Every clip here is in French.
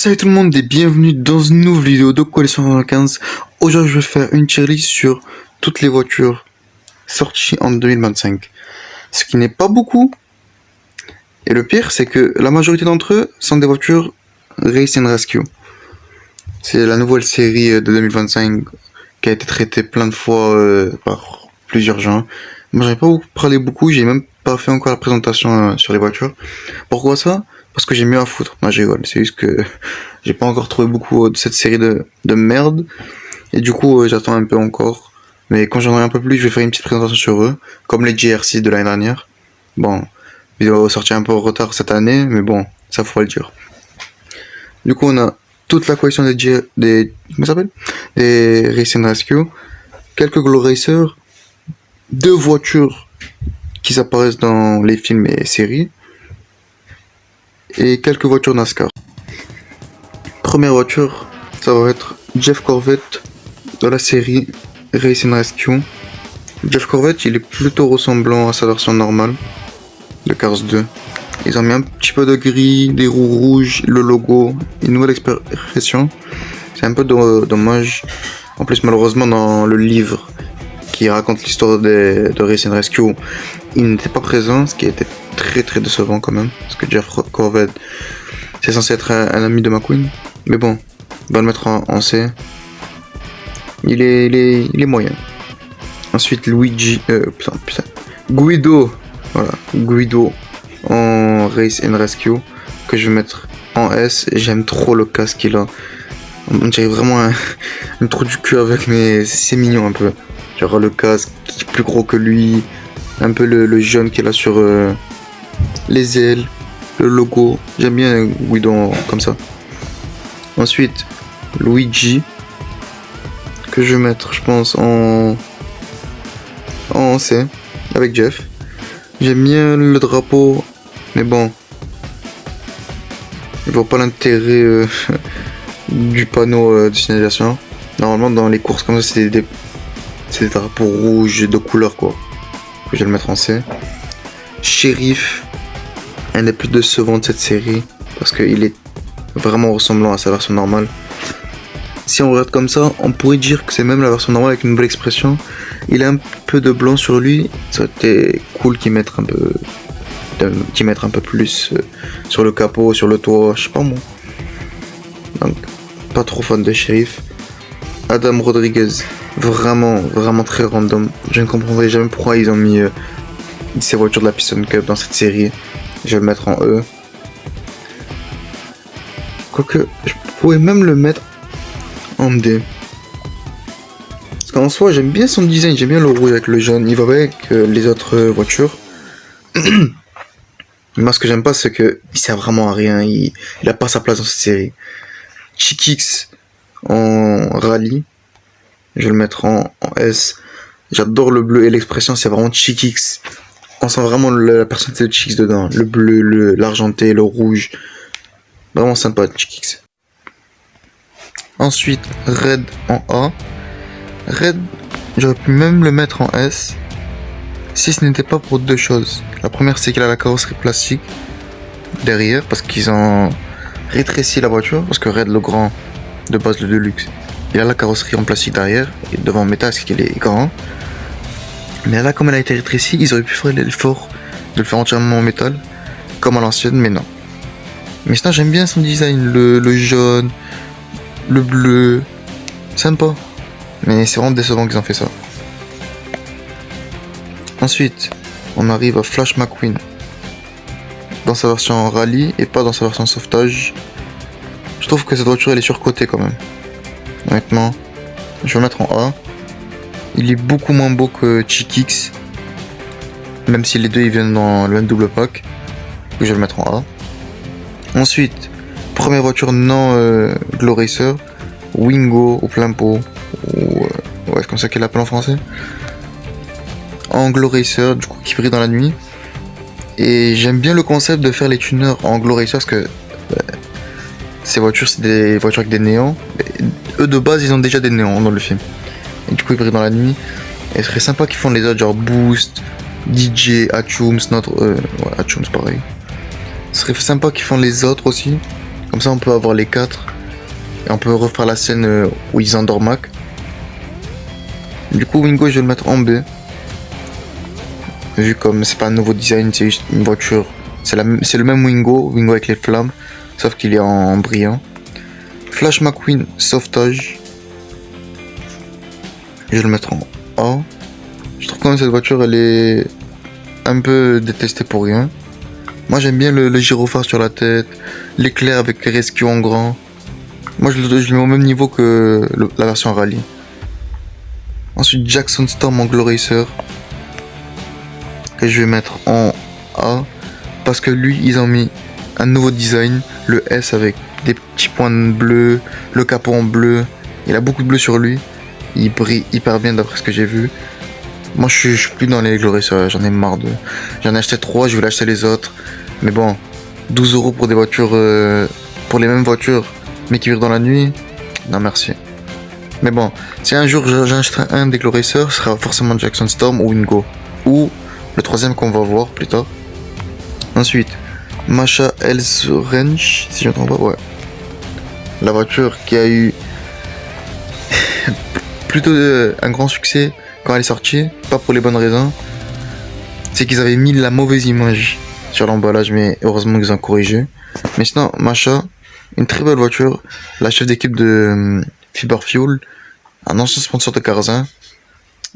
Salut tout le monde et bienvenue dans une nouvelle vidéo de Coalition 95. Aujourd'hui je vais faire une tier list sur toutes les voitures sorties en 2025. Ce qui n'est pas beaucoup. Et le pire c'est que la majorité d'entre eux sont des voitures Race and Rescue. C'est la nouvelle série de 2025 qui a été traitée plein de fois par plusieurs gens. Moi j'en ai pas parlé beaucoup, j'ai même pas fait encore la présentation sur les voitures. Pourquoi ça? Parce que j'ai mieux à foutre. Non, je rigole. C'est juste que j'ai pas encore trouvé beaucoup de cette série de merde. Et du coup, j'attends un peu encore. Mais quand j'en aurai un peu plus, je vais faire une petite présentation sur eux. Comme les GR6 de l'année dernière. Bon, ils vont sortir un peu en retard cette année. Mais bon, ça faut le dire. Du coup, on a toute la collection comment ça s'appelle? Des Race and Rescue. Quelques Glow Racers. 2 voitures qui apparaissent dans les films et séries. Et quelques voitures NASCAR. Première voiture, ça va être Jeff Corvette de la série Race and Rescue. Jeff Corvette, il est plutôt ressemblant à sa version normale de Cars 2. Ils ont mis un petit peu de gris, des roues rouges, le logo, une nouvelle expression. C'est un peu dommage. En plus, malheureusement, dans le livre qui raconte l'histoire de Race and Rescue, il n'était pas présent, ce qui était très décevant quand même, parce que Jeff Corvette c'est censé être un ami de McQueen, mais bon, on va le mettre en C. Il est moyen. Ensuite Guido, voilà, Guido en Race and Rescue que je vais mettre en S. J'aime trop le casque qu'il a. On dirait vraiment un trou du cul avec, mais c'est mignon un peu. Genre le casque qui est plus gros que lui, un peu le jaune qu'il a sur les ailes, le logo. J'aime bien Guido comme ça. Ensuite, Luigi, que je vais mettre, je pense, en C, avec Jeff. J'aime bien le drapeau, mais bon, je vois pas l'intérêt du panneau de signalisation. Normalement, dans les courses comme ça, c'est des drapeaux rouges de couleur, quoi. Je vais le mettre en C. Sheriff, un des plus décevants de cette série, parce qu'il est vraiment ressemblant à sa version normale. Si on regarde comme ça, on pourrait dire que c'est même la version normale avec une belle expression. Il a un peu de blanc sur lui, ça aurait été cool qu'il mette un peu plus sur le capot, sur le toit, je sais pas moi. Donc, pas trop fan de Sheriff. Adam Rodriguez, vraiment très random. Je ne comprendrai jamais pourquoi ils ont mis ces voitures de la Piston Cup dans cette série. Je vais le mettre en E. Quoique, je pourrais même le mettre en D. Parce qu'en soi, j'aime bien son design, j'aime bien le rouge avec le jaune. Il va avec les autres voitures. Moi, ce que j'aime pas, c'est que il sert vraiment à rien. Il a pas sa place dans cette série. Chickix en rallye. Je vais le mettre en S. J'adore le bleu et l'expression, c'est vraiment Chickix. On sent vraiment la personnalité de Chickix dedans. Le bleu, l'argenté, le rouge. Vraiment sympa, Chickix. Ensuite, Red en A. Red, j'aurais pu même le mettre en S. Si ce n'était pas pour 2 choses. La première, c'est qu'il a la carrosserie plastique derrière, parce qu'ils ont rétréci la voiture. Parce que Red, le grand, de base le Deluxe, il a la carrosserie en plastique derrière, et devant en métal, parce qu'il est grand. Mais là, comme elle a été rétrécie, ils auraient pu faire l'effort de le faire entièrement en métal, comme à l'ancienne, mais non. Mais sinon, j'aime bien son design, le jaune, le bleu, sympa. Mais c'est vraiment décevant qu'ils ont fait ça. Ensuite, on arrive à Flash McQueen, dans sa version rallye et pas dans sa version sauvetage. Je trouve que cette voiture, elle est surcotée quand même. Honnêtement, je vais le mettre en A. Il est beaucoup moins beau que Chickix, même si les deux ils viennent dans le même double pack. Je vais le mettre en A. Ensuite, première voiture non Glow Racer, Wingo au plein pot, ou ouais, c'est comme ça qu'elle l'appelle en français. En Glow Racer, du coup qui brille dans la nuit. Et j'aime bien le concept de faire les tuners en Glow Racer parce que ces voitures c'est des voitures avec des néons. Et eux de base ils ont déjà des néons dans le film. Et du coup ils brillent dans la nuit. Et ce serait sympa qu'ils font les autres genre Boost, DJ, Achums, Achums pareil. Ce serait sympa qu'ils font les autres aussi. Comme ça, on peut avoir les 4. Et on peut refaire la scène où ils endorment Mac. Du coup, Wingo, je vais le mettre en B. Vu comme c'est pas un nouveau design, c'est juste une voiture. C'est le même Wingo avec les flammes. Sauf qu'il est en brillant. Flash McQueen, sauvetage. Je vais le mettre en A. Je trouve quand même cette voiture, elle est un peu détestée pour rien. Moi, j'aime bien le gyrophare sur la tête. L'éclair avec les rescues en grand. Moi, je le mets au même niveau que la version rallye. Ensuite, Jackson Storm en Glow Racer. Que je vais mettre en A. Parce que lui, ils ont mis un nouveau design. Le S avec des petits points bleus. Le capot en bleu. Il a beaucoup de bleu sur lui. Il brille hyper bien d'après ce que j'ai vu. Moi, je suis plus dans les Glow Racer. J'en ai marre de. J'en ai acheté 3. Je voulais acheter les autres. Mais bon, 12€ pour des voitures. Pour les mêmes voitures. Mais qui virent dans la nuit. Non, merci. Mais bon, si un jour j'achèterai un des Glow Racer, ce sera forcément Jackson Storm ou Wingo. Ou le troisième qu'on va voir plus tard. Ensuite, Masha Hell's Ranch, si je ne me trompe pas, ouais. La voiture qui a eu plutôt un grand succès quand elle est sortie, pas pour les bonnes raisons. C'est qu'ils avaient mis la mauvaise image sur l'emballage, mais heureusement qu'ils ont corrigé. Mais sinon, Masha, une très belle voiture, la chef d'équipe de Fiber Fuel, un ancien sponsor de Carzin.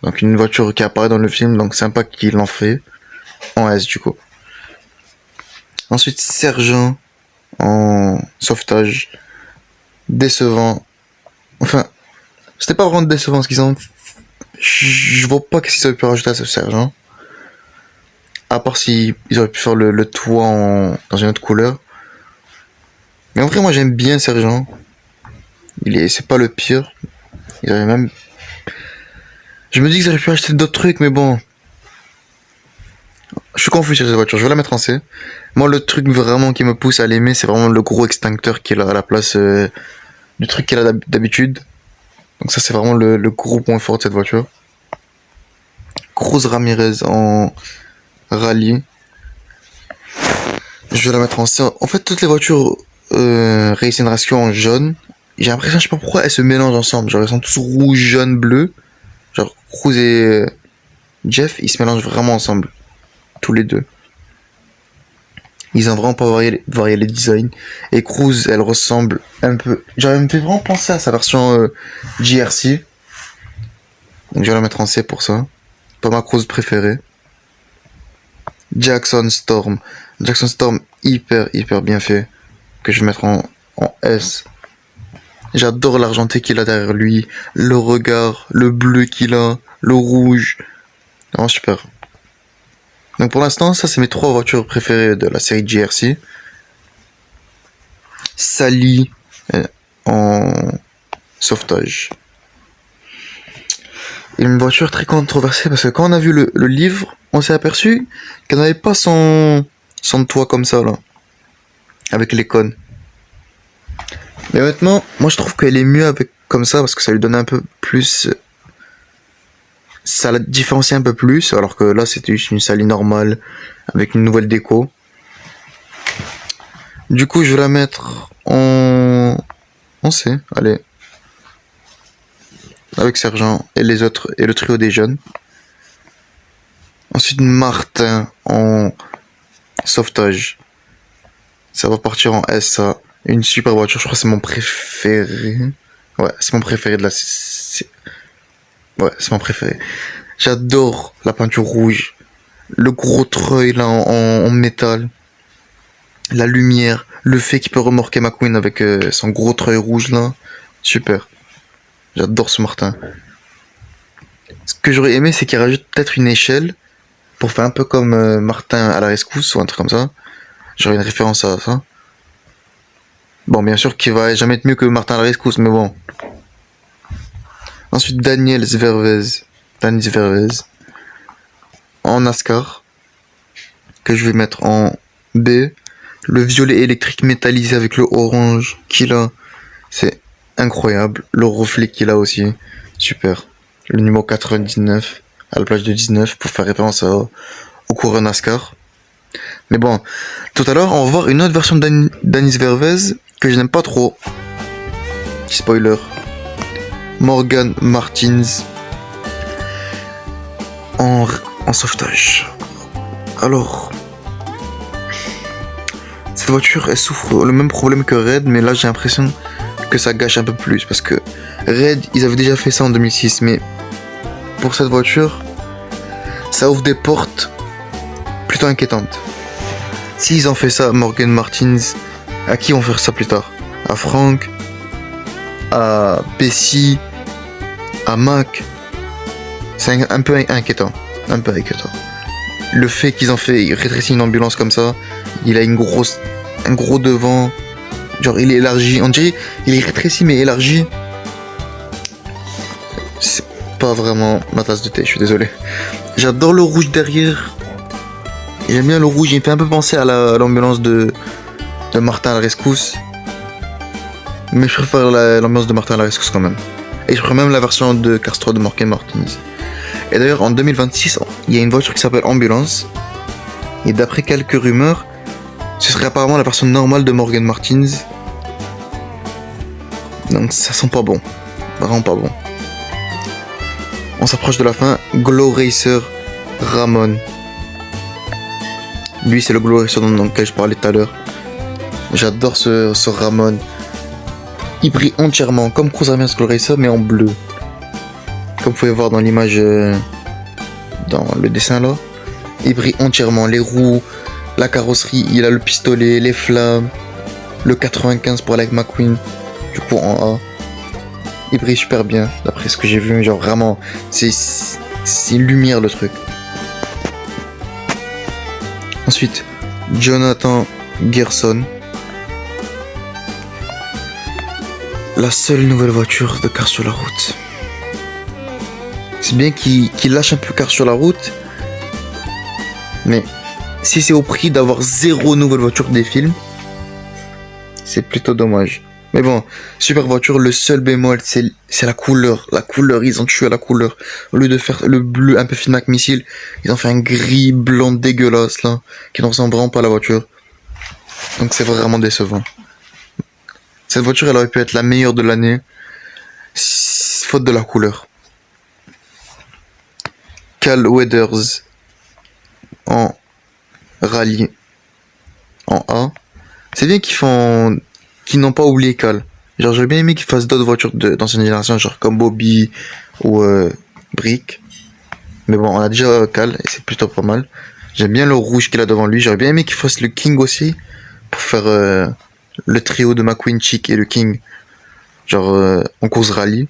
Donc une voiture qui apparaît dans le film, donc sympa qu'ils l'ont fait. En S du coup. Ensuite, Sergent en sauvetage. Décevant. Enfin, c'était pas vraiment décevant ce qu'ils ont. Je vois pas qu'est-ce qu'ils auraient pu rajouter à ce Sergent. À part si ils auraient pu faire le toit dans une autre couleur. Mais en vrai, moi j'aime bien Sergent. C'est pas le pire. Ils auraient même. Je me dis qu'ils auraient pu acheter d'autres trucs, mais bon. Je suis confus sur cette voiture, je vais la mettre en C. Moi, le truc vraiment qui me pousse à l'aimer, c'est vraiment le gros extincteur qu'il a à la place du truc qu'il a d'habitude. Donc ça, c'est vraiment le gros point fort de cette voiture. Cruz Ramirez en rallye. Je vais la mettre en C. En fait, toutes les voitures Racing Rescue en jaune, j'ai l'impression, je sais pas pourquoi, elles se mélangent ensemble. Genre, elles sont tous rouge, jaune, bleu. Genre, Cruz et Jeff, ils se mélangent vraiment ensemble. Tous les deux. Ils ont vraiment pas varié les designs. Et Cruz, elle ressemble un peu. J'aurais me fait vraiment penser à sa version GRC. Donc je vais la mettre en C pour ça. Pas ma Cruz préférée. Jackson Storm. Jackson Storm hyper bien fait. Que je vais mettre en S. J'adore l'argenté qu'il a derrière lui. Le regard, le bleu qu'il a, le rouge. Vraiment super. Donc pour l'instant, ça c'est mes 3 voitures préférées de la série GRC. Sally en sauvetage. Une voiture très controversée parce que quand on a vu le livre, on s'est aperçu qu'elle n'avait pas son toit comme ça là. Avec les cônes. Mais honnêtement, moi je trouve qu'elle est mieux avec comme ça parce que ça lui donne un peu plus. Ça la différencie un peu plus, alors que là c'était juste une Sally normale avec une nouvelle déco. Du coup, je vais la mettre en C, allez. Avec Sergent et les autres et le trio des jeunes. Ensuite, Martin en sauvetage. Ça va partir en S, ça. Une super voiture, je crois que c'est mon préféré. Ouais, c'est mon préféré de la. Ouais, c'est mon préféré. J'adore la peinture rouge. Le gros treuil là en métal. La lumière. Le fait qu'il peut remorquer McQueen avec son gros treuil rouge là. Super. J'adore ce Martin. Ce que j'aurais aimé, c'est qu'il rajoute peut-être une échelle. Pour faire un peu comme Martin à la rescousse ou un truc comme ça. J'aurais une référence à ça. Bon, bien sûr qu'il va jamais être mieux que Martin à la rescousse, mais bon. Ensuite, Daniel Zvervez. En NASCAR. Que je vais mettre en B. Le violet électrique métallisé avec le orange qu'il a. C'est incroyable. Le reflet qu'il a aussi. Super. Le numéro 99. À la place de 19. Pour faire référence au coureur NASCAR. Mais bon. Tout à l'heure, on va voir une autre version de Danny Zvervez. que je n'aime pas trop. Petit spoiler. Morgan Martins en sauvetage. Alors, cette voiture, elle souffre le même problème que Red, mais là j'ai l'impression que ça gâche un peu plus parce que Red, ils avaient déjà fait ça en 2006, mais pour cette voiture, ça ouvre des portes plutôt inquiétantes. S'ils ont fait ça à Morgan Martins, à qui vont faire ça plus tard? À Frank, à Bessie, à Mac. C'est un peu inquiétant. Un peu inquiétant. Le fait qu'ils ont fait rétrécir une ambulance comme ça, il a un gros devant. Genre il est élargi. On dirait il est rétréci mais élargi. C'est pas vraiment ma tasse de thé, je suis désolé. J'adore le rouge derrière. J'aime bien le rouge, il me fait un peu penser à l'ambulance de Martin à la rescousse. Mais je préfère l'ambiance de Martin à la rescousse quand même. Et je préfère même la version de Cars 3 de Morgan Martins. Et d'ailleurs en 2026, il y a une voiture qui s'appelle Ambulance. Et d'après quelques rumeurs, ce serait apparemment la version normale de Morgan Martins. Donc ça sent pas bon. Vraiment pas bon. On s'approche de la fin. Glow Racer Ramon. Lui c'est le Glow Racer dans lequel je parlais tout à l'heure. J'adore ce Ramon. Il brille entièrement comme Cruiser Glow Racer mais en bleu. Comme vous pouvez voir dans l'image, dans le dessin là. Il brille entièrement. Les roues, la carrosserie, il a le pistolet, les flammes. Le 95 pour Alec McQueen. Du coup en A. Il brille super bien d'après ce que j'ai vu. Genre vraiment, c'est une lumière le truc. Ensuite, Jonathan Gerson. La seule nouvelle voiture de Cars sur la route. C'est bien qu'il lâche un peu Cars sur la route. Mais si c'est au prix d'avoir 0 nouvelle voiture des films, c'est plutôt dommage. Mais bon, super voiture, le seul bémol, c'est la couleur. La couleur, ils ont tué la couleur. Au lieu de faire le bleu un peu Finn Mac Missile, ils ont fait un gris blanc dégueulasse là, qui ne ressemble vraiment pas à la voiture. Donc c'est vraiment décevant. Cette voiture, elle aurait pu être la meilleure de l'année, faute de la couleur. Cal Weathers en rallye en A. C'est bien qu'ils n'ont pas oublié Cal. Genre j'aurais bien aimé qu'ils fassent d'autres voitures d'ancienne génération, genre comme Bobby ou Brick. Mais bon, on a déjà Cal et c'est plutôt pas mal. J'aime bien le rouge qu'il a devant lui. J'aurais bien aimé qu'il fasse le King aussi pour faire le trio de McQueen, Chick et le King. Genre en course rallye.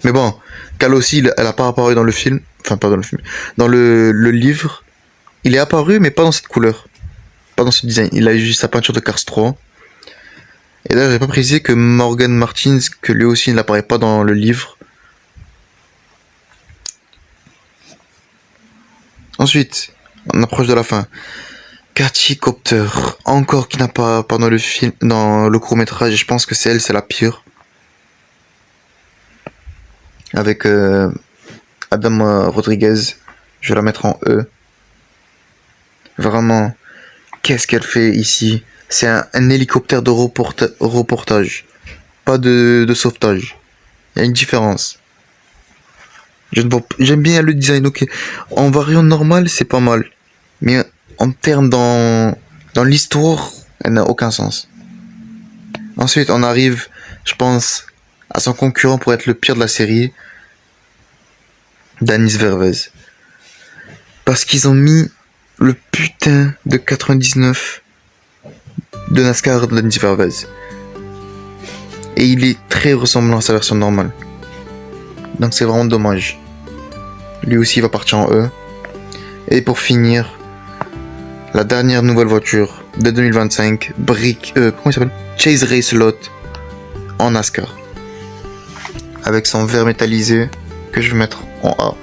Mais bon, Cal aussi, elle a pas apparu dans le film. Enfin, pas dans le film. Dans le livre, il est apparu, mais pas dans cette couleur. Pas dans ce design. Il a juste sa peinture de Cars 3. Et d'ailleurs, j'ai pas précisé que Morgan Martins, que lui aussi, il n'apparaît pas dans le livre. Ensuite, on approche de la fin. Cathy Copter, encore qui n'a pas pendant le film, dans le court métrage. Je pense que c'est la pire. Avec Adam Rodriguez, je vais la mettre en E. Vraiment, qu'est-ce qu'elle fait ici? C'est un hélicoptère de reportage, pas de sauvetage. Il y a une différence. J'aime bien le design, ok. En variant normale, c'est pas mal. Mais en termes dans l'histoire, elle n'a aucun sens. Ensuite, on arrive, je pense, à son concurrent pour être le pire de la série, Danis Vervez. Parce qu'ils ont mis le putain de 99 de NASCAR de Danis Vervez. Et il est très ressemblant à sa version normale. Donc c'est vraiment dommage. Lui aussi il va partir en E. Et pour finir, la dernière nouvelle voiture de 2025, Brick, comment il s'appelle? Chase Race Lot en NASCAR. Avec son verre métallisé que je vais mettre en A.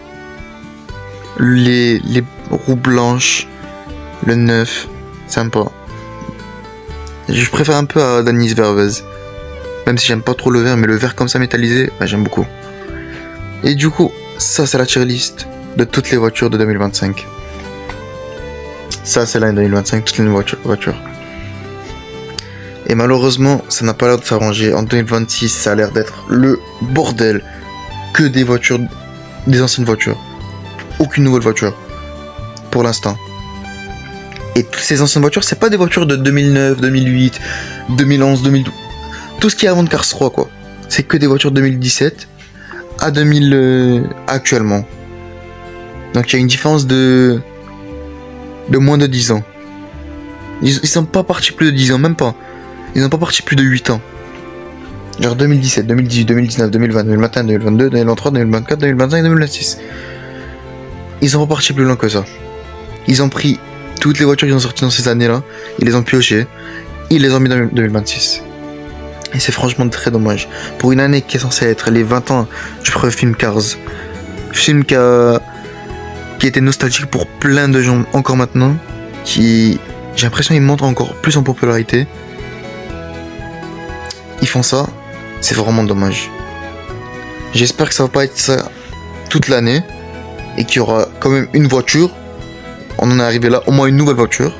Les roues blanches, le neuf, sympa. Je préfère un peu à Danis Vervez. Même si j'aime pas trop le vert, mais le vert comme ça métallisé, bah, j'aime beaucoup. Et du coup, ça c'est la tier list de toutes les voitures de 2025. Ça c'est l'année 2025, toutes les voitures. Et malheureusement, ça n'a pas l'air de s'arranger. En 2026, ça a l'air d'être le bordel. Que des voitures, des anciennes voitures. Aucune nouvelle voiture. Pour l'instant. Et toutes ces anciennes voitures, c'est pas des voitures de 2009, 2008, 2011, 2012. Tout ce qui est avant de Cars 3, quoi. C'est que des voitures de 2017 à 2000 actuellement. Donc il y a une différence de moins de 10 ans. Ils sont pas partis plus de 10 ans, même pas. Ils sont pas partis plus de 8 ans. Genre 2017, 2018, 2019, 2020, 2021, 2022, 2023, 2024, 2025, 2026. Ils sont pas partis plus loin que ça. Ils ont pris toutes les voitures qui sont sorties dans ces années-là, ils les ont piochées, ils les ont mis dans 2026. Et c'est franchement très dommage. Pour une année qui est censée être les 20 ans du premier film Cars, film qui était nostalgique pour plein de gens encore maintenant, qui, j'ai l'impression, il monte encore plus en popularité. Ils font ça, c'est vraiment dommage. J'espère que ça va pas être ça toute l'année et qu'il y aura quand même une voiture. On en est arrivé là, au moins une nouvelle voiture.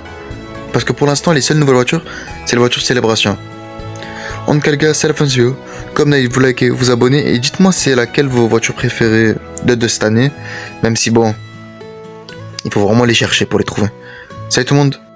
Parce que pour l'instant, les seules nouvelles voitures, c'est la voiture Célébration. En quel cas, c'est la fin de vidéo. Comme d'habitude, vous likez, vous abonnez et dites-moi c'est laquelle vos voitures préférées de cette année. Même si bon, il faut vraiment les chercher pour les trouver. Salut tout le monde.